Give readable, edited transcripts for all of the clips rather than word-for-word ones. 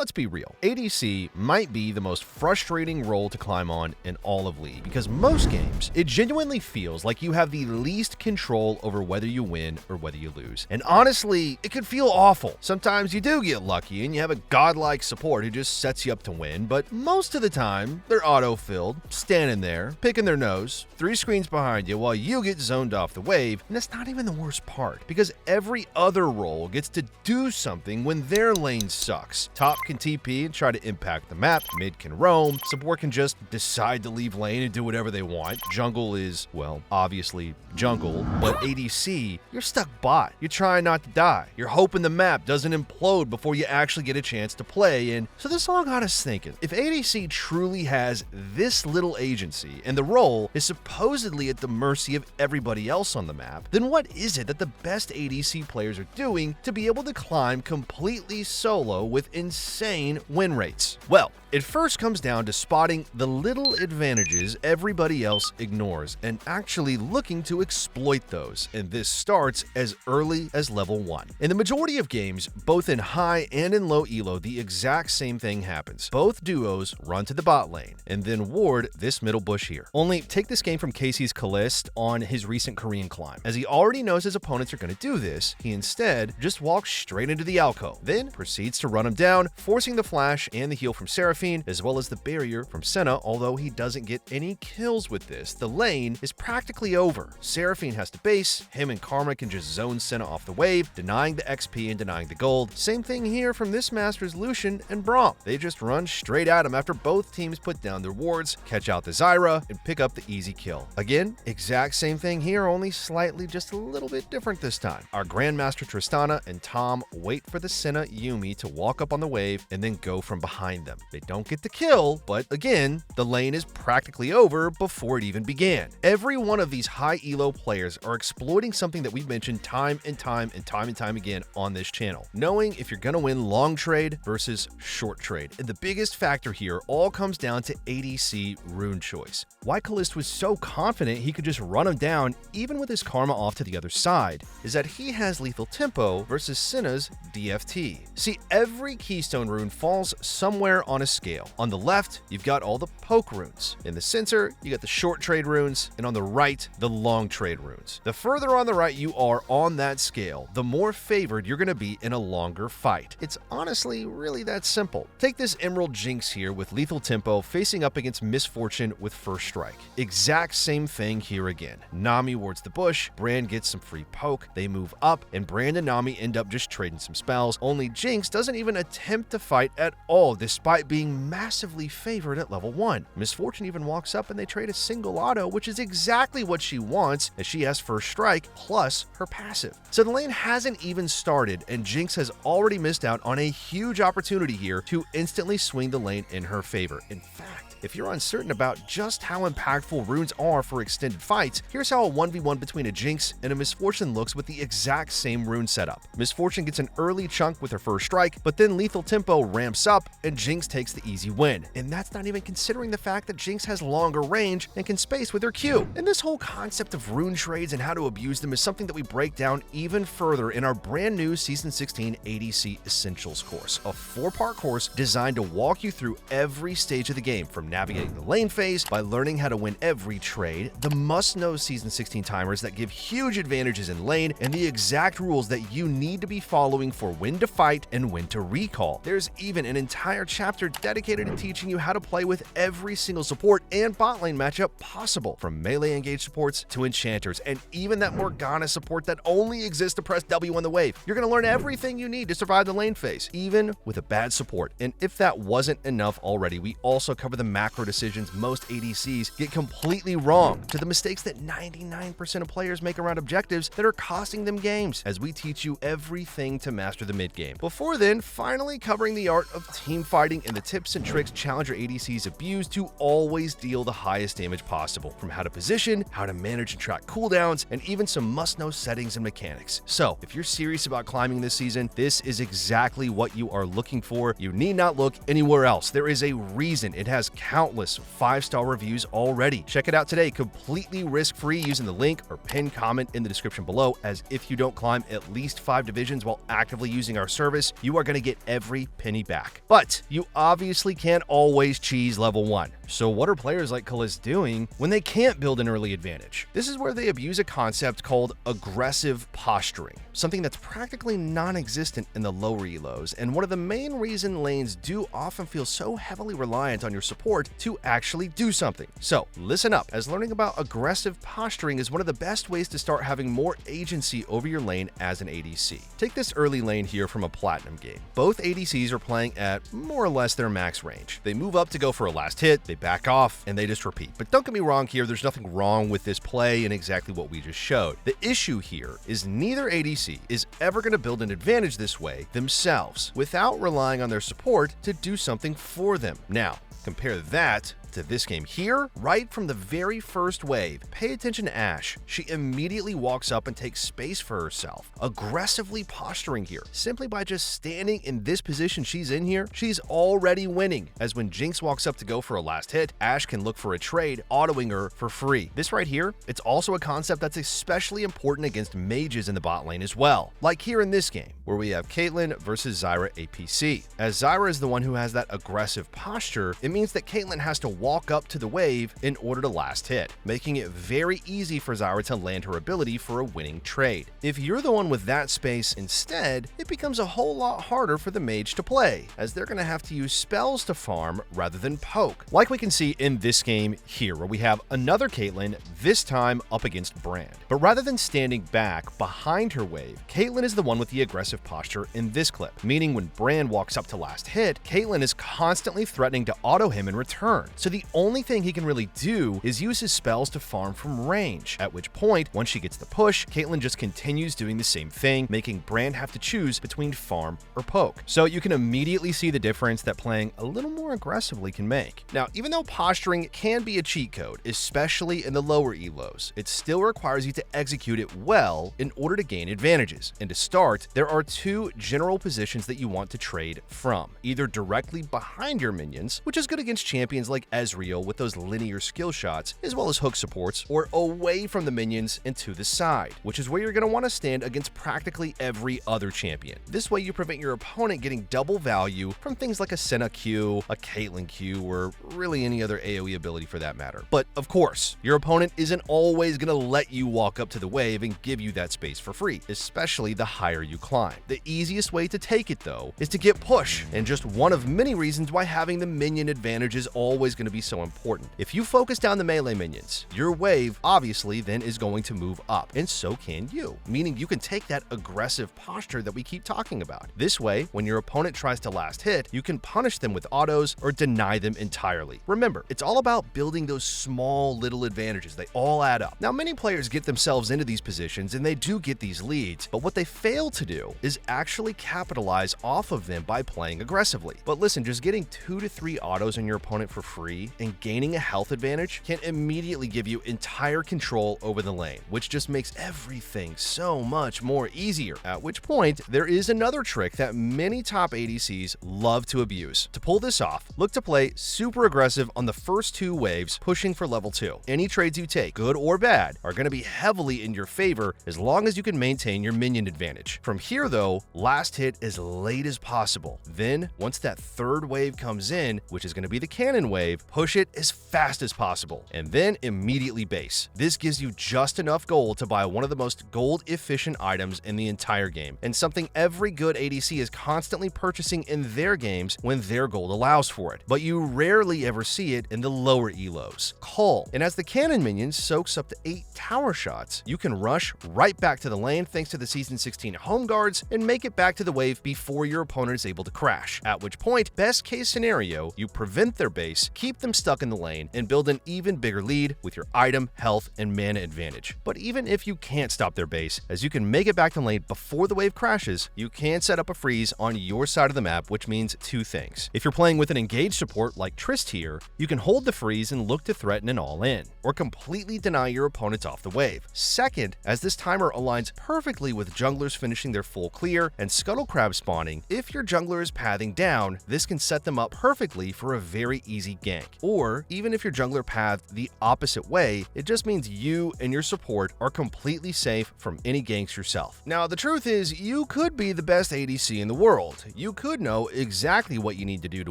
let's be real. ADC might be the most frustrating role to climb on in all of League, because most games, it genuinely feels like you have the least control over whether you win or whether you lose. And honestly, it could feel awful. Sometimes you do get lucky and you have a godlike support who just sets you up to win, but most of the time, they're auto-filled, standing there, picking their nose, 3 screens behind you while you get zoned off the wave. And that's not even the worst part, because every other role gets to do something when their lane sucks. Top can TP and try to impact the map, mid can roam, support can just decide to leave lane and do whatever they want. Jungle is, well, obviously jungle, but ADC, you're stuck bot. You're trying not to die. You're hoping the map doesn't implode before you actually get a chance to play. And so this all got us thinking, if ADC truly has this little agency and the role is supposedly at the mercy of everybody else on the map, then what is it that the best ADC players are doing to be able to climb completely solo with insane win rates? Well, it first comes down to spotting the little advantages everybody else ignores and actually looking to exploit those, and this starts as early as level 1. In the majority of games, both in high and in low elo, the exact same thing happens. Both duos run to the bot lane and then ward this middle bush here. Only take this game from Casey's Kalist on his recent Korean climb. As he already knows his opponents are going to do this, he instead just walks straight into the alcove, then proceeds to run him down, forcing the flash and the heal from Seraphine, as well as the barrier from Senna. Although he doesn't get any kills with this, the lane is practically over. Seraphine has to base, him and Karma can just zone Senna off the wave, denying the XP and denying the gold. Same thing here from this Master's Lucian and Braum. They just run straight at him after both teams put down their wards, catch out the Zyra, and pick up the easy kill. Again, exact same thing here, only slightly just a little bit different this time. Our Grandmaster Tristana and Tom wait for the Senna Yuumi to walk up on the wave and then go from behind them. They don't get the kill, but again, the lane is practically over before it even began. Every one of these high elo players are exploiting something that we've mentioned time and time again on this channel, knowing if you're gonna win long trade versus short trade. And the biggest factor here all comes down to ADC rune choice. Why Kalist was so confident he could just run him down even with his Karma off to the other side is that he has lethal tempo versus Senna's DFT. See, every keystone rune falls somewhere on a scale. On the left, you've got all the poke runes. In the center, you got the short trade runes, and on the right, the long trade runes. The further on the right you are on that scale, the more favored you're going to be in a longer fight. It's honestly really that simple. Take this Emerald Jinx here with lethal tempo facing up against Misfortune with first strike. Exact same thing here again. Nami wards the bush, Brand gets some free poke, they move up, and Brand and Nami end up just trading some spells. Only Jinx doesn't even attempt to fight at all despite being massively favored at level 1. Misfortune even walks up and they trade a single auto, which is exactly what she wants as she has first strike plus her passive. So the lane hasn't even started and Jinx has already missed out on a huge opportunity here to instantly swing the lane in her favor. In fact, if you're uncertain about just how impactful runes are for extended fights, here's how a 1v1 between a Jinx and a Misfortune looks with the exact same rune setup. Misfortune gets an early chunk with her first strike, but then lethal tempo ramps up and Jinx takes the easy win. And that's not even considering the fact that Jinx has longer range and can space with her Q. And this whole concept of rune trades and how to abuse them is something that we break down even further in our brand new Season 16 ADC Essentials course, a 4-part course designed to walk you through every stage of the game, from navigating the lane phase by learning how to win every trade, the must-know Season 16 timers that give huge advantages in lane, and the exact rules that you need to be following for when to fight and when to recall. There's even an entire chapter dedicated to teaching you how to play with every single support and bot lane matchup possible, from melee engaged supports to enchanters, and even that Morgana support that only exists to press W on the wave. You're going to learn everything you need to survive the lane phase, even with a bad support. And if that wasn't enough already, we also cover the macro decisions most ADCs get completely wrong, to the mistakes that 99% of players make around objectives that are costing them games, as we teach you everything to master the mid game. Before then, finally covering the art of team fighting and the tips and tricks challenger ADCs abuse to always deal the highest damage possible, from how to position, how to manage and track cooldowns, and even some must-know settings and mechanics. So, if you're serious about climbing this season, this is exactly what you are looking for. You need not look anywhere else. There is a reason it has countless 5-star reviews already. Check it out today, completely risk-free, using the link or pinned comment in the description below, as if you don't climb at least 5 divisions while actively using our service, you are going to get every penny back. But you obviously can't always cheese level 1. So what are players like Kalist doing when they can't build an early advantage? This is where they abuse a concept called aggressive posturing, something that's practically non-existent in the lower elos, and one of the main reasons lanes do often feel so heavily reliant on your support to actually do something. So listen up, as learning about aggressive posturing is one of the best ways to start having more agency over your lane as an ADC. Take this early lane here from a Platinum game. Both ADCs are playing at more or less their max range. They move up to go for a last hit, they back off, and they just repeat. But don't get me wrong here, there's nothing wrong with this play and exactly what we just showed. The issue here is neither ADC is ever going to build an advantage this way themselves without relying on their support to do something for them. Now, compare that to this game here. Right from the very first wave, pay attention to Ashe. She immediately walks up and takes space for herself, aggressively posturing here. Simply by just standing in this position she's in here, she's already winning, as when Jinx walks up to go for a last hit, Ashe can look for a trade, autoing her for free. This right here, it's also a concept that's especially important against mages in the bot lane as well, like here in this game, where we have Caitlyn versus Zyra APC. As Zyra is the one who has that aggressive posture, it means that Caitlyn has to walk up to the wave in order to last hit, making it very easy for Zyra to land her ability for a winning trade. If you're the one with that space instead, it becomes a whole lot harder for the mage to play, as they're going to have to use spells to farm rather than poke, like we can see in this game here, where we have another Caitlyn, this time up against Brand. But rather than standing back behind her wave, Caitlyn is the one with the aggressive posture in this clip, meaning when Brand walks up to last hit, Caitlyn is constantly threatening to auto him in return. So the only thing he can really do is use his spells to farm from range, at which point, once she gets the push, Caitlyn just continues doing the same thing, making Brand have to choose between farm or poke. So you can immediately see the difference that playing a little more aggressively can make. Now, even though posturing can be a cheat code, especially in the lower elos, it still requires you to execute it well in order to gain advantages. And to start, there are 2 general positions that you want to trade from, either directly behind your minions, which is good against champions like Ezreal with those linear skill shots, as well as hook supports, or away from the minions and to the side, which is where you're going to want to stand against practically every other champion. This way you prevent your opponent getting double value from things like a Senna Q, a Caitlyn Q, or really any other AoE ability for that matter. But of course, your opponent isn't always going to let you walk up to the wave and give you that space for free, especially the higher you climb. The easiest way to take it though is to get push, and just one of many reasons why having the minion advantage is always going to be so important. If you focus down the melee minions, your wave obviously then is going to move up, and so can you, meaning you can take that aggressive posture that we keep talking about. This way, when your opponent tries to last hit, you can punish them with autos or deny them entirely. Remember, it's all about building those small little advantages. They all add up. Now, many players get themselves into these positions and they do get these leads, but what they fail to do is actually capitalize off of them by playing aggressively. But listen, just getting 2 to 3 autos on your opponent for free and gaining a health advantage can immediately give you entire control over the lane, which just makes everything so much more easier. At which point, there is another trick that many top ADCs love to abuse. To pull this off, look to play super aggressive on the first 2 waves, pushing for level 2. Any trades you take, good or bad, are going to be heavily in your favor as long as you can maintain your minion advantage. From here though, last hit as late as possible. Then, once that 3rd wave comes in, which is going to be the cannon wave, push it as fast as possible, and then immediately base. This gives you just enough gold to buy one of the most gold-efficient items in the entire game, and something every good ADC is constantly purchasing in their games when their gold allows for it, but you rarely ever see it in the lower elos. Cull. And as the cannon minion soaks up to 8 tower shots, you can rush right back to the lane thanks to the Season 16 home guards and make it back to the wave before your opponent is able to crash, at which point, best case scenario, you prevent their base, keep them stuck in the lane, and build an even bigger lead with your item, health, and mana advantage. But even if you can't stop their base, as you can make it back to lane before the wave crashes, you can set up a freeze on your side of the map, which means 2 things. If you're playing with an engaged support like Trist here, you can hold the freeze and look to threaten an all-in, or completely deny your opponents off the wave. Second, as this timer aligns perfectly with junglers finishing their full clear and scuttle crab spawning, if your jungler is pathing down, this can set them up perfectly for a very easy gank. gank. Or even if your jungler pathed the opposite way, it just means you and your support are completely safe from any ganks yourself. Now, the truth is, you could be the best ADC in the world. You could know exactly what you need to do to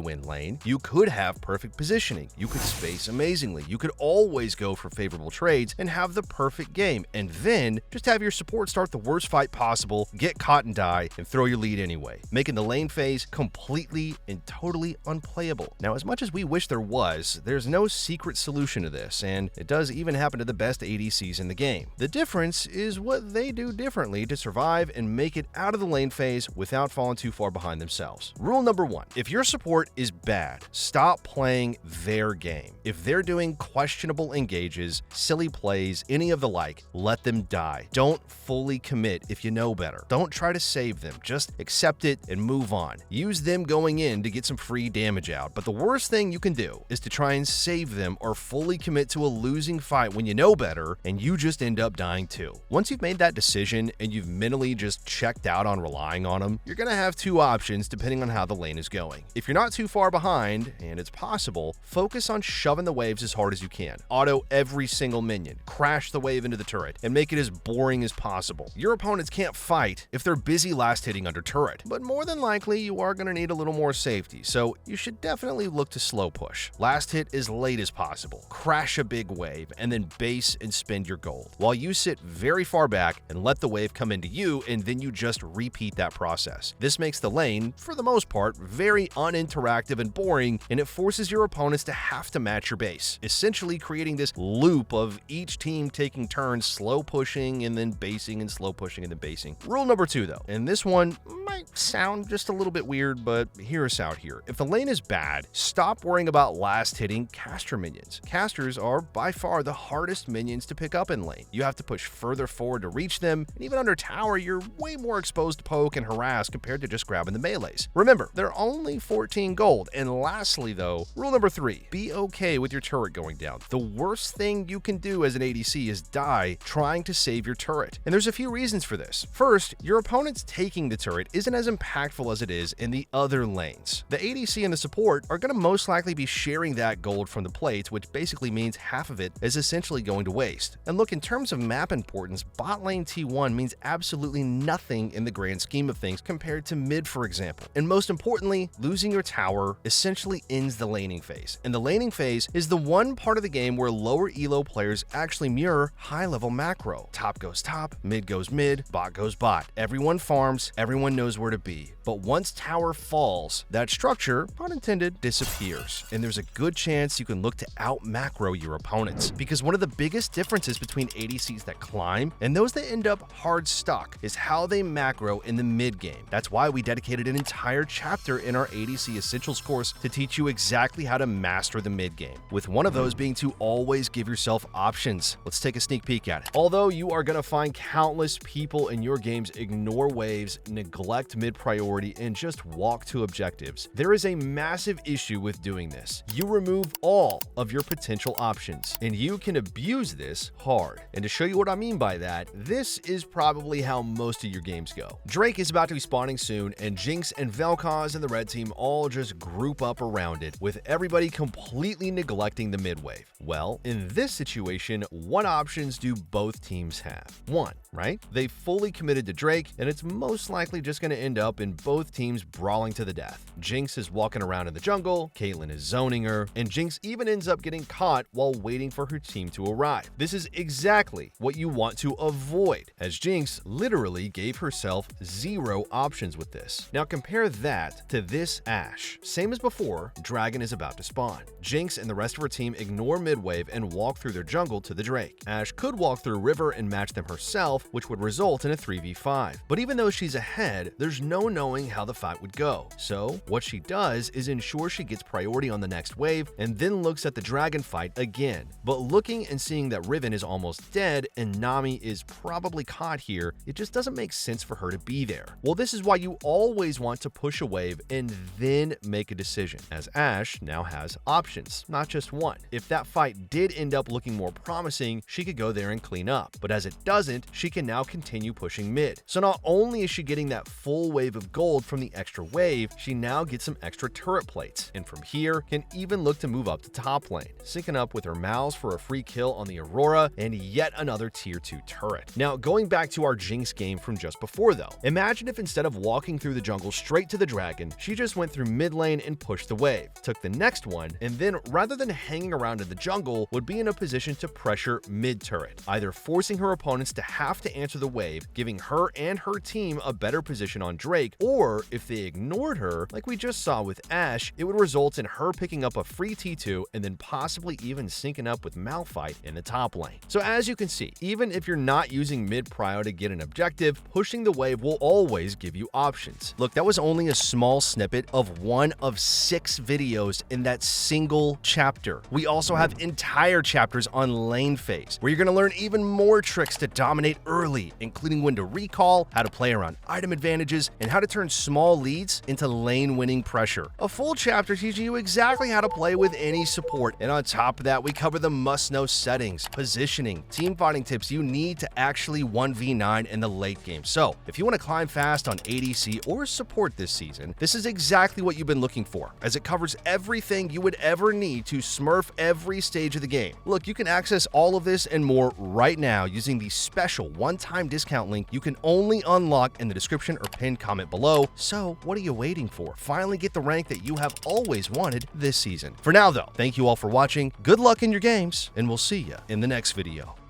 win lane. You could have perfect positioning. You could space amazingly. You could always go for favorable trades and have the perfect game. And then just have your support start the worst fight possible, get caught and die, and throw your lead anyway, making the lane phase completely and totally unplayable. Now, as much as we wish there was, there's no secret solution to this, and it does even happen to the best ADCs in the game. The difference is what they do differently to survive and make it out of the lane phase without falling too far behind themselves. Rule number 1, if your support is bad, stop playing their game. If they're doing questionable engages, silly plays, any of the like, let them die. Don't fully commit if you know better. Don't try to save them, just accept it and move on. Use them going in to get some free damage out, but the worst thing you can do is to try and save them or fully commit to a losing fight when you know better and you just end up dying too. Once you've made that decision and you've mentally just checked out on relying on them, you're gonna have two options depending on how the lane is going. If you're not too far behind, and it's possible, focus on shoving the waves as hard as you can. Auto every single minion, crash the wave into the turret, and make it as boring as possible. Your opponents can't fight if they're busy last hitting under turret, but more than likely you are going to need a little more safety, so you should definitely look to slow push. Last hit as late as possible, crash a big wave, and then base and spend your gold, while you sit very far back and let the wave come into you, and then you just repeat that process. This makes the lane, for the most part, very uninteractive and boring, and it forces your opponents to have to match your base, essentially creating this loop of each team taking turns slow pushing and then basing and slow pushing and then basing. Rule number 2 though, and this one might sound just a little bit weird, but hear us out here. If the lane is bad, stop worrying about last hitting caster minions. Casters are by far the hardest minions to pick up in lane. You have to push further forward to reach them, and even under tower, you're way more exposed to poke and harass compared to just grabbing the melees. Remember, they're only 14 gold. And lastly though, rule number 3, be okay with your turret going down. The worst thing you can do as an ADC is die trying to save your turret. And there's a few reasons for this. First, your opponent's taking the turret isn't as impactful as it is in the other lanes. The ADC and the support are going to most likely be sharing that gold from the plates, which basically means half of it is essentially going to waste. And look, in terms of map importance, bot lane T1 means absolutely nothing in the grand scheme of things compared to mid, for example. And most importantly, losing your tower essentially ends the laning phase. And the laning phase is the one part of the game where lower elo players actually mirror high-level macro. Top goes top, mid goes mid, bot goes bot. Everyone farms, everyone knows where to be. But once tower falls, that structure, pun intended, disappears. And there's a good chance you can look to out-macro your opponents. Because one of the biggest differences between ADCs that climb and those that end up hard stuck is how they macro in the mid game. That's why we dedicated an entire chapter in our ADC Essentials course to teach you exactly how to master the mid game, with one of those being to always give yourself options. Let's take a sneak peek at it. Although you are going to find countless people in your games ignore waves, neglect mid priority, and just walk to objectives, there is a massive issue with doing this. You remove all of your potential options, and you can abuse this hard. And to show you what I mean by that, this is probably how most of your games go. Drake is about to be spawning soon, and Jinx and Vel'Koz and the red team all just group up around it, with everybody completely neglecting the mid wave. Well, in this situation, what options do both teams have? One, right? They fully committed to Drake, and it's most likely just going to end up in both teams brawling to the death. Jinx is walking around in the jungle, Caitlyn is zoning her, and Jinx even ends up getting caught while waiting for her team to arrive. This is exactly what you want to avoid, as Jinx literally gave herself 0 options with this. Now compare that to this Ashe. Same as before, Dragon is about to spawn. Jinx and the rest of her team ignore mid-wave and walk through their jungle to the Drake. Ashe could walk through river and match them herself, which would result in a 3v5. But even though she's ahead, there's no knowing how the fight would go. So what she does is ensure she gets priority on the next wave and then looks at the Dragon fight again. But looking and seeing that Riven is almost dead and Nami is probably caught here, it just doesn't make sense for her to be there. Well, this is why you always want to push a wave and then make a decision, as Ashe now has options, not just one. If that fight did end up looking more promising, she could go there and clean up. But as it doesn't, she can now continue pushing mid. So not only is she getting that full wave of gold from the extra wave, she now gets some extra turret plates, and from here can even look to move up to top lane, syncing up with her Mals for a free kill on the Aurora and yet another tier 2 turret. Now, going back to our Jinx game from just before though, imagine if instead of walking through the jungle straight to the dragon, she just went through mid lane and pushed the wave, took the next one, and then rather than hanging around in the jungle, would be in a position to pressure mid turret, either forcing her opponents to have to answer the wave, giving her and her team a better position on Drake, or if they ignored her, like we just saw with Ashe, it would result in her picking up a free T2 and then possibly even syncing up with Malphite in the top lane. So as you can see, even if you're not using mid prio to get an objective, pushing the wave will always give you options. Look, that was only a small snippet of one of 6 videos in that single chapter. We also have entire chapters on lane phase, where you're going to learn even more tricks to dominate early, including when to recall, how to play around item advantages, and how to turn small leads into lane-winning pressure. A full chapter teaching you exactly how to play with any support, and on top of that, we cover the must-know settings, positioning, team fighting tips you need to actually 1v9 in the late game. So, if you want to climb fast on ADC or support this season, this is exactly what you've been looking for, as it covers everything you would ever need to smurf every stage of the game. Look, you can access all of this and more right now using the special one-time discount link you can only unlock in the description or pinned comment below. So, what are you waiting for? Finally get the rank that you have always wanted this season. For now though, thank you all for watching, good luck in your games, and we'll see you in the next video.